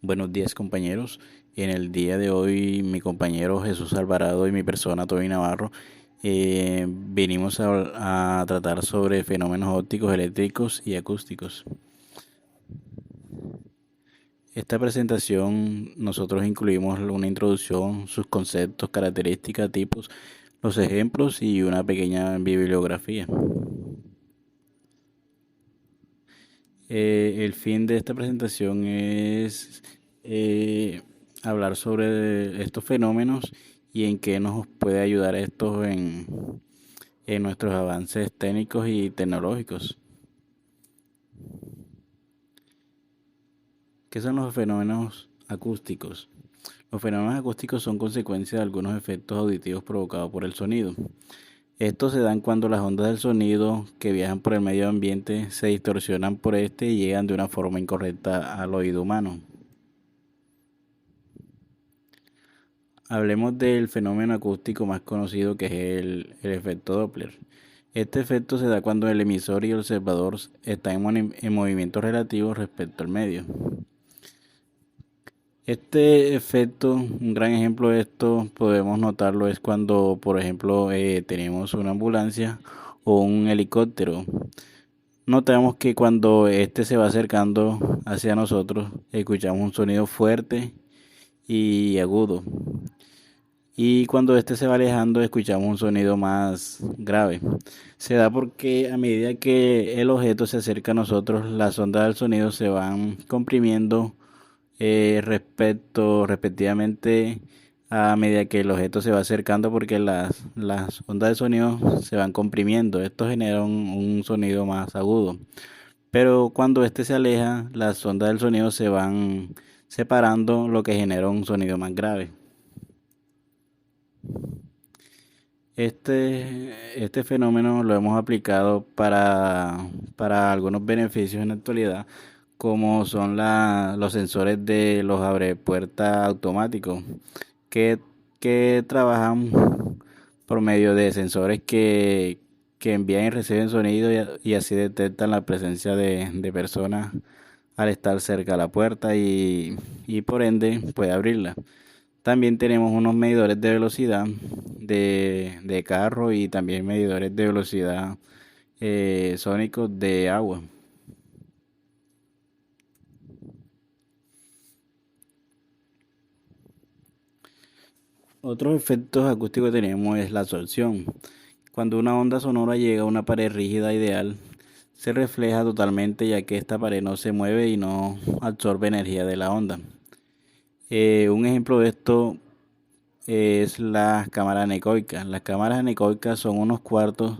Buenos días, compañeros. En el día de hoy mi compañero Jesús Alvarado y mi persona Toby Navarro venimos a tratar sobre fenómenos ópticos, eléctricos y acústicos. Esta presentación nosotros incluimos una introducción, sus conceptos, características, tipos, los ejemplos y una pequeña bibliografía. El fin de esta presentación es hablar sobre estos fenómenos y en qué nos puede ayudar esto en nuestros avances técnicos y tecnológicos. ¿Qué son los fenómenos acústicos? Los fenómenos acústicos son consecuencia de algunos efectos auditivos provocados por el sonido. Estos se dan cuando las ondas del sonido que viajan por el medio ambiente se distorsionan por este y llegan de una forma incorrecta al oído humano. Hablemos del fenómeno acústico más conocido, que es el efecto Doppler. Este efecto se da cuando el emisor y el observador están en movimientos relativos respecto al medio. Este efecto, un gran ejemplo de esto, podemos notarlo es cuando, por ejemplo, tenemos una ambulancia o un helicóptero. Notamos que cuando este se va acercando hacia nosotros, escuchamos un sonido fuerte y agudo. Y cuando este se va alejando, escuchamos un sonido más grave. Se da porque a medida que el objeto se acerca a nosotros, las ondas del sonido se van comprimiendo respectivamente a medida que el objeto se va acercando, porque las ondas de sonido se van comprimiendo. Esto genera un sonido más agudo. Pero cuando este se aleja, las ondas del sonido se van separando, lo que genera un sonido más grave. Este fenómeno lo hemos aplicado para algunos beneficios en la actualidad, como son los sensores de los abrepuertas automáticos, que, que trabajan por medio de sensores que envían y reciben sonido y así detectan la presencia de personas al estar cerca de la puerta y por ende puede abrirla. También tenemos unos medidores de velocidad de carro y también medidores de velocidad sónicos de agua. Otros efectos acústicos que tenemos es la absorción. Cuando una onda sonora llega a una pared rígida ideal, se refleja totalmente, ya que esta pared no se mueve y no absorbe energía de la onda. Un ejemplo de esto es las cámaras anecoicas. Las cámaras anecoicas son unos cuartos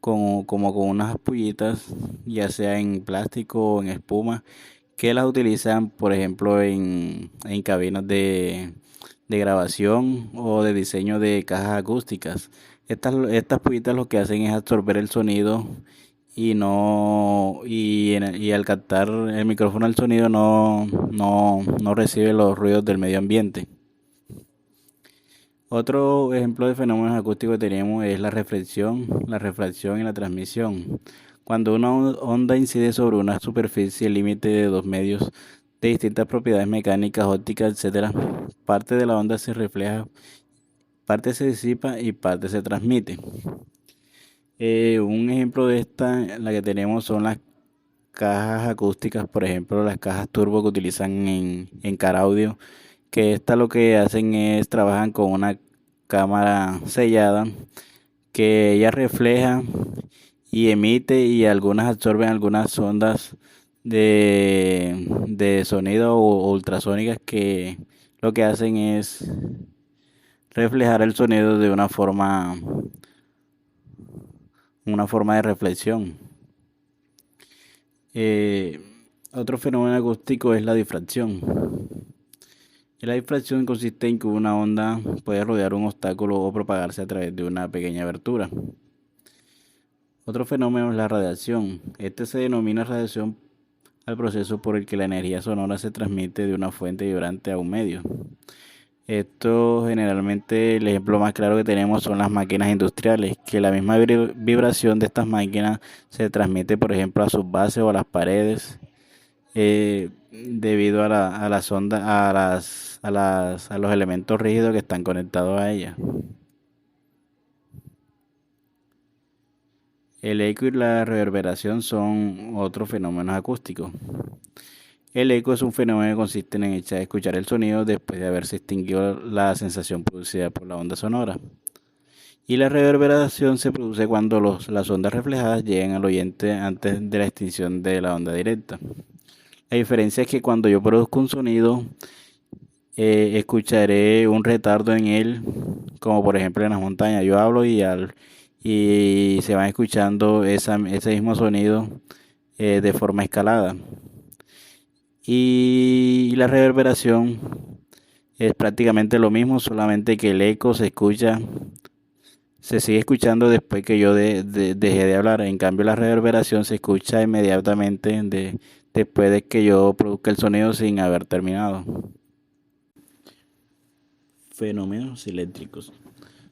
como con unas pullitas, ya sea en plástico o en espuma, que las utilizan, por ejemplo, en cabinas de grabación o de diseño de cajas acústicas. Estas pullitas lo que hacen es absorber el sonido y al captar el micrófono el sonido no recibe los ruidos del medio ambiente. Otro ejemplo de fenómenos acústicos que tenemos es la refracción y la transmisión. Cuando una onda incide sobre una superficie límite de dos medios de distintas propiedades mecánicas, ópticas, etcétera, parte de la onda se refleja, parte se disipa y parte se transmite. Un ejemplo de esta, la que tenemos, son las cajas acústicas, por ejemplo, las cajas turbo que utilizan en car audio, que esta lo que hacen es trabajan con una cámara sellada, que ella refleja y emite, y algunas absorben algunas ondas de sonido o ultrasónicas, que lo que hacen es reflejar el sonido de una forma de reflexión. Eh, Otro fenómeno acústico es la difracción. La difracción consiste en que una onda puede rodear un obstáculo o propagarse a través de una pequeña abertura. Otro fenómeno es la radiación. Este se denomina radiación al proceso por el que la energía sonora se transmite de una fuente vibrante a un medio. Esto generalmente, el ejemplo más claro que tenemos son las máquinas industriales, que la misma vibración de estas máquinas se transmite, por ejemplo, a sus bases o a las paredes. debido a las ondas, a los elementos rígidos que están conectados a ella. El eco y la reverberación son otros fenómenos acústicos. El eco es un fenómeno que consiste en escuchar el sonido después de haberse extinguido la sensación producida por la onda sonora. Y la reverberación se produce cuando las ondas reflejadas llegan al oyente antes de la extinción de la onda directa. La diferencia es que cuando yo produzco un sonido, escucharé un retardo en él, como por ejemplo en las montañas. Yo hablo y se van escuchando ese mismo sonido de forma escalada. Y la reverberación es prácticamente lo mismo, solamente que el eco se sigue escuchando después que yo dejé de hablar. En cambio, la reverberación se escucha inmediatamente después de que yo produzca el sonido sin haber terminado. Fenómenos eléctricos.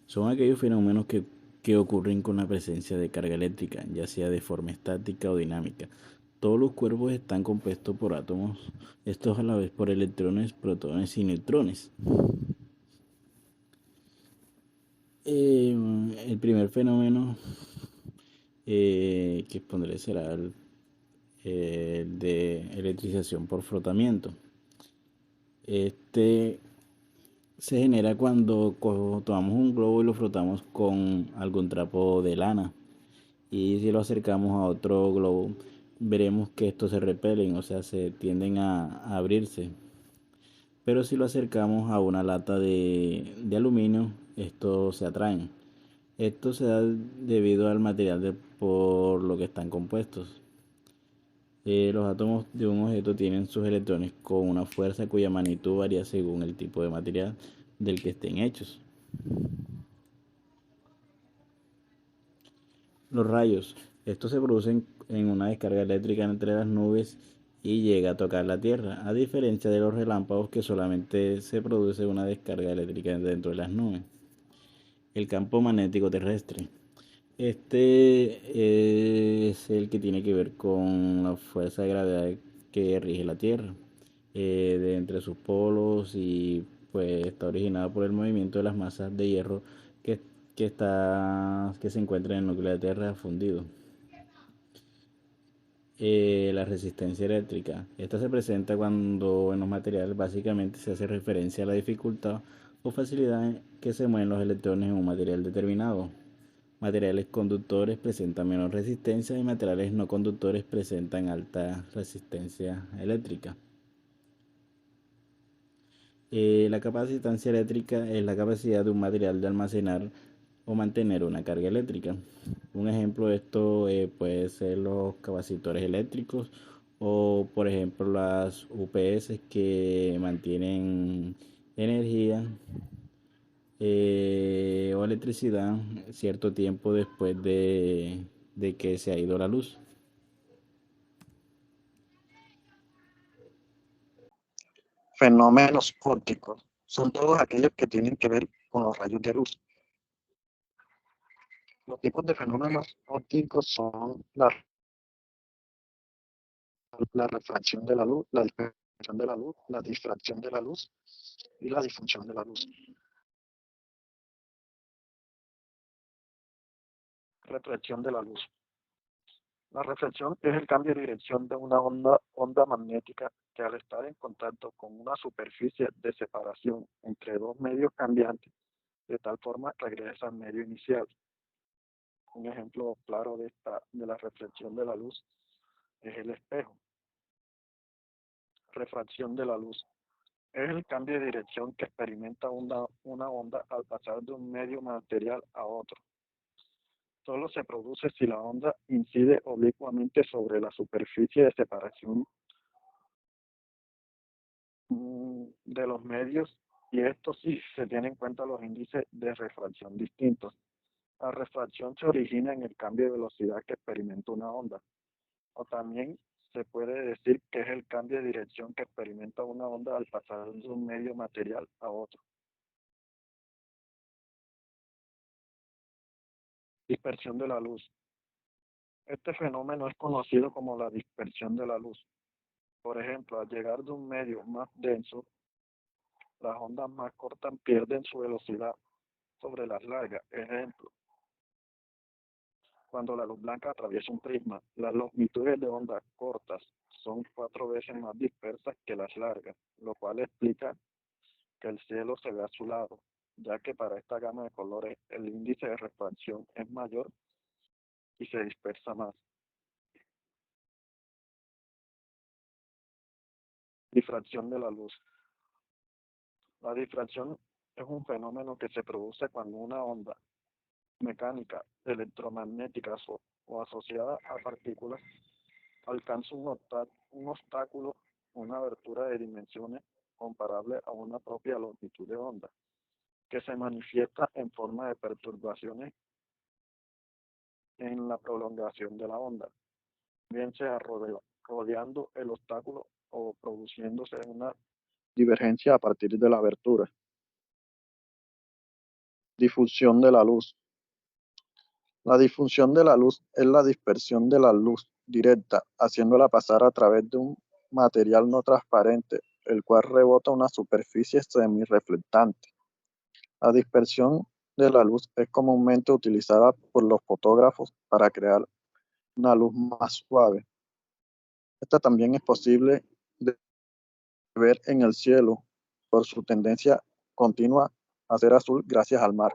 Son aquellos fenómenos que ocurren con la presencia de carga eléctrica, ya sea de forma estática o dinámica. Todos los cuerpos están compuestos por átomos, estos a la vez por electrones, protones y neutrones. El primer fenómeno que expondré será el de electrización por frotamiento. Este se genera cuando tomamos un globo y lo frotamos con algún trapo de lana. Y si lo acercamos a otro globo, veremos que estos se repelen, o sea, se tienden a abrirse. Pero si lo acercamos a una lata de aluminio, estos se atraen. Esto se da debido al material por lo que están compuestos. Los átomos de un objeto tienen sus electrones con una fuerza cuya magnitud varía según el tipo de material del que estén hechos. Los rayos. Estos se producen en una descarga eléctrica entre las nubes y llega a tocar la Tierra, a diferencia de los relámpagos que solamente se produce una descarga eléctrica dentro de las nubes. El campo magnético terrestre. Este es el que tiene que ver con la fuerza de gravedad que rige la Tierra, de entre sus polos y pues está originado por el movimiento de las masas de hierro que, que se encuentra en el núcleo de la Tierra fundido. La resistencia eléctrica. Esta se presenta cuando en los materiales básicamente se hace referencia a la dificultad o facilidad en que se mueven los electrones en un material determinado. Materiales conductores presentan menor resistencia y materiales no conductores presentan alta resistencia eléctrica. La capacitancia eléctrica es la capacidad de un material de almacenar o mantener una carga eléctrica. Un ejemplo de esto puede ser los capacitores eléctricos o por ejemplo las UPS que mantienen energía o electricidad cierto tiempo después de que se ha ido la luz. Fenómenos ópticos. Son todos aquellos que tienen que ver con los rayos de luz. Los tipos de fenómenos ópticos son la refracción de la luz, la dispersión de la luz, la difracción de la luz y la difusión de la luz. Reflexión de la luz. La reflexión es el cambio de dirección de una onda magnética que al estar en contacto con una superficie de separación entre dos medios cambiantes, de tal forma regresa al medio inicial. Un ejemplo claro de la reflexión de la luz es el espejo. Refracción de la luz. Es el cambio de dirección que experimenta una onda al pasar de un medio material a otro. Solo se produce si la onda incide oblicuamente sobre la superficie de separación de los medios, y esto sí se tiene en cuenta los índices de refracción distintos. La refracción se origina en el cambio de velocidad que experimenta una onda, o también se puede decir que es el cambio de dirección que experimenta una onda al pasar de un medio material a otro. Dispersión de la luz. Este fenómeno es conocido como la dispersión de la luz. Por ejemplo, al llegar de un medio más denso, las ondas más cortas pierden su velocidad sobre las largas. Ejemplo, cuando la luz blanca atraviesa un prisma, las longitudes de ondas cortas son 4 veces más dispersas que las largas, lo cual explica que el cielo se ve azulado, ya que para esta gama de colores el índice de refracción es mayor y se dispersa más. Difracción de la luz. La difracción es un fenómeno que se produce cuando una onda mecánica, electromagnética o asociada a partículas alcanza un obstáculo, una abertura de dimensiones comparable a una propia longitud de onda, que se manifiesta en forma de perturbaciones en la prolongación de la onda, bien sea rodeando el obstáculo o produciéndose una divergencia a partir de la abertura. Difusión de la luz. La difusión de la luz es la dispersión de la luz directa, haciéndola pasar a través de un material no transparente, el cual rebota una superficie semirreflectante. La dispersión de la luz es comúnmente utilizada por los fotógrafos para crear una luz más suave. Esta también es posible de ver en el cielo por su tendencia continua a ser azul gracias al mar.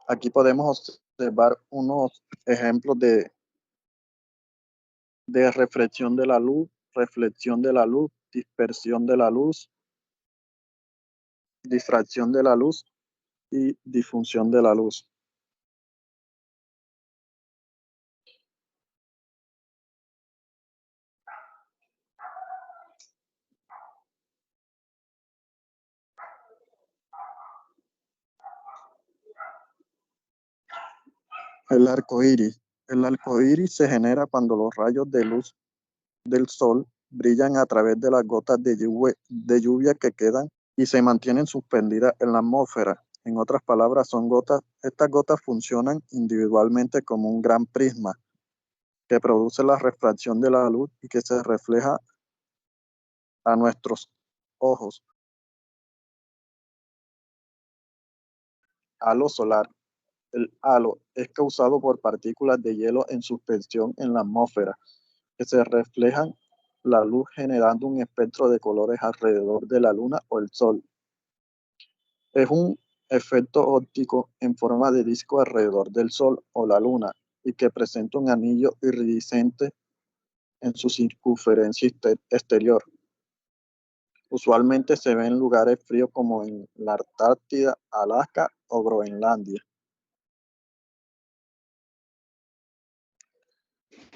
Aquí podemos observar unos ejemplos de reflexión de la luz, dispersión de la luz, difracción de la luz y difusión de la luz. El arco iris. El arco iris se genera cuando los rayos de luz del sol brillan a través de las gotas de lluvia que quedan y se mantienen suspendidas en la atmósfera. En otras palabras, estas gotas funcionan individualmente como un gran prisma que produce la refracción de la luz y que se refleja a nuestros ojos. Halo solar. El halo es causado por partículas de hielo en suspensión en la atmósfera, que se reflejan la luz generando un espectro de colores alrededor de la luna o el sol. Es un efecto óptico en forma de disco alrededor del sol o la luna y que presenta un anillo iridiscente en su circunferencia exterior. Usualmente se ve en lugares fríos como en la Antártida, Alaska o Groenlandia.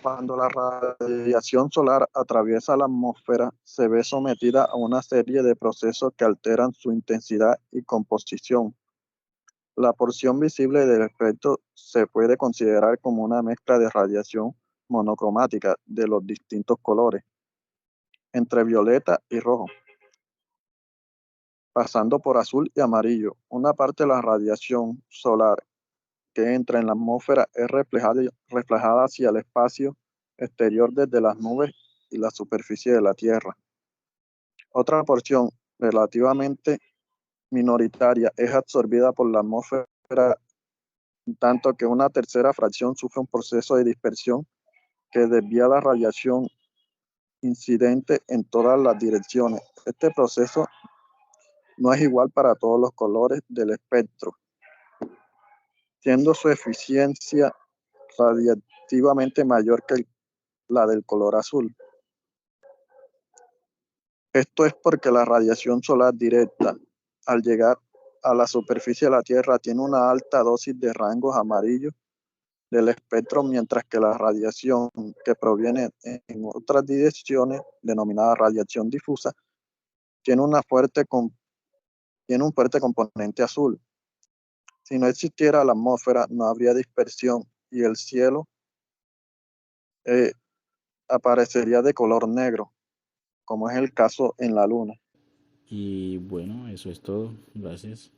Cuando la radiación solar atraviesa la atmósfera, se ve sometida a una serie de procesos que alteran su intensidad y composición. La porción visible del espectro se puede considerar como una mezcla de radiación monocromática de los distintos colores, entre violeta y rojo, pasando por azul y amarillo. Una parte de la radiación solar que entra en la atmósfera es reflejada hacia el espacio exterior desde las nubes y la superficie de la Tierra. Otra porción relativamente minoritaria es absorbida por la atmósfera, en tanto que una tercera fracción sufre un proceso de dispersión que desvía la radiación incidente en todas las direcciones. Este proceso no es igual para todos los colores del espectro, siendo su eficiencia radiactivamente mayor que la del color azul. Esto es porque la radiación solar directa, al llegar a la superficie de la Tierra, tiene una alta dosis de rangos amarillos del espectro, mientras que la radiación que proviene en otras direcciones, denominada radiación difusa, tiene, tiene un fuerte componente azul. Si no existiera la atmósfera, no habría dispersión y el cielo eh, aparecería de color negro, como es el caso en la Luna. Y bueno, eso es todo. Gracias.